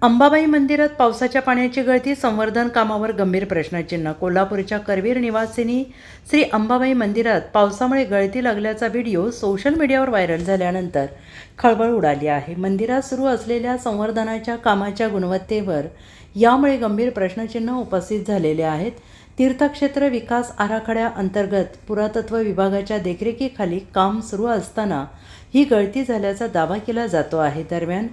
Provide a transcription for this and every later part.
अंबाबाई मंदिरात पावसाच्या पाण्याची गळती, संवर्धन कामावर गंभीर प्रश्नचिन्ह. कोल्हापूरच्या करवीर निवासिनी श्री अंबाबाई मंदिरात पावसामुळे गळती लागल्याचा व्हिडिओ सोशल मीडियावर व्हायरल झाल्यानंतर खळबळ उडाली आहे. मंदिरात सुरू असलेल्या संवर्धनाच्या कामाच्या गुणवत्तेवर यामुळे गंभीर प्रश्नचिन्ह उपस्थित झालेले आहेत. तीर्थक्षेत्र विकास आराखड्याअंतर्गत पुरातत्व विभागाच्या देखरेखीखाली काम सुरू असताना ही गळती झाल्याचा दावा केला जातो आहे. दरम्यान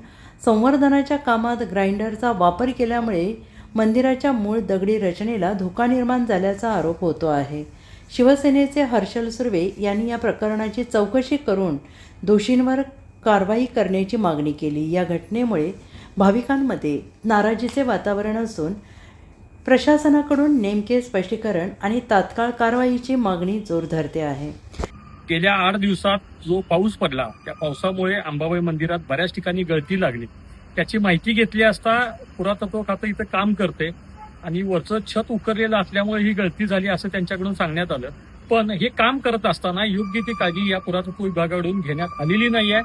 संवर्धनाच्या कामात ग्राइंडरचा वापर केल्यामुळे मंदिराच्या मूळ दगडी रचनेला धोका निर्माण झाल्याचा आरोप होतो आहे. शिवसेनेचे हर्षल सुर्वे यांनी या प्रकरणाची चौकशी करून दोषींवर कारवाई करण्याची मागणी केली. या घटनेमुळे भाविकांमध्ये नाराजीचे वातावरण असून प्रशासनाकडून नेमके स्पष्टीकरण आणि तात्काळ कारवाईची मागणी जोर धरते आहे. गेल्या 8 दिवसात जो पाऊस पडला त्या पावसामुळे अंबाबाई मंदिरात बऱ्याच ठिकाणी गळती लागली. त्याची माहिती घेतली असता पुरातत्व खातं इथं काम करते आणि वरचं छत उकरलेलं असल्यामुळे ही गळती झाली असं त्यांच्याकडून सांगण्यात आलं. पण हे काम करत असताना योग्य ती काळजी या पुरातत्व विभागाकडून घेण्यात आलेली नाही आहे.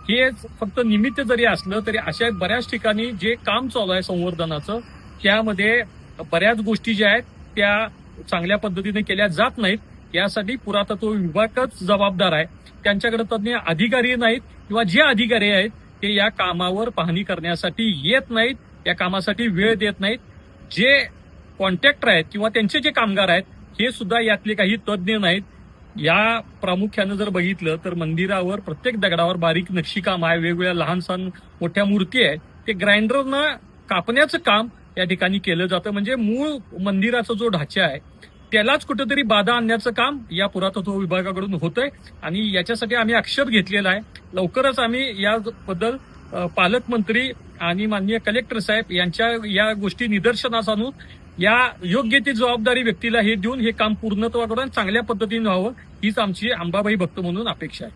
हे फक्त निमित्त जरी असलं तरी अशा बऱ्याच ठिकाणी जे काम चालू आहे संवर्धनाचं त्यामध्ये बऱ्याच गोष्टी ज्या आहेत त्या चांगल्या पद्धतीने केल्या जात नाहीत. यासाठी पुरातत्व विभागच जबाबदार आहे. त्यांच्याकडे तज्ञ अधिकारी नाहीत किंवा जे अधिकारी आहेत ते या कामावर पाहणी करण्यासाठी येत नाहीत, या कामासाठी वेळ देत नाहीत. जे कॉन्ट्रॅक्टर आहेत किंवा त्यांचे जे कामगार आहेत हे सुद्धा यातले काही तज्ञ नाहीत. या प्रामुख्यानं जर बघितलं तर मंदिरावर प्रत्येक दगडावर बारीक नक्षीकाम आहे, वेगवेगळ्या लहान सहान मोठ्या मूर्ती आहेत. ते ग्राइंडरनं कापण्याचं काम या ठिकाणी केलं जातं. म्हणजे मूळ मंदिराचा जो ढाचा आहे त्यालाच कुठेतरी बाधा आणण्याचं काम या पुरातत्व विभागाकडून होतंय आणि याच्यासाठी आम्ही अक्षर घेतलेला आहे. लवकरच आम्ही याबद्दल पालकमंत्री आणि माननीय कलेक्टर साहेब यांच्या या गोष्टी निदर्शनास आणून या योग्य ती जबाबदारी व्यक्तीला हे देऊन हे काम पूर्णत्वाकडून चांगल्या पद्धतीने व्हावं हीच आमची अंबाबाई भक्त म्हणून अपेक्षा आहे.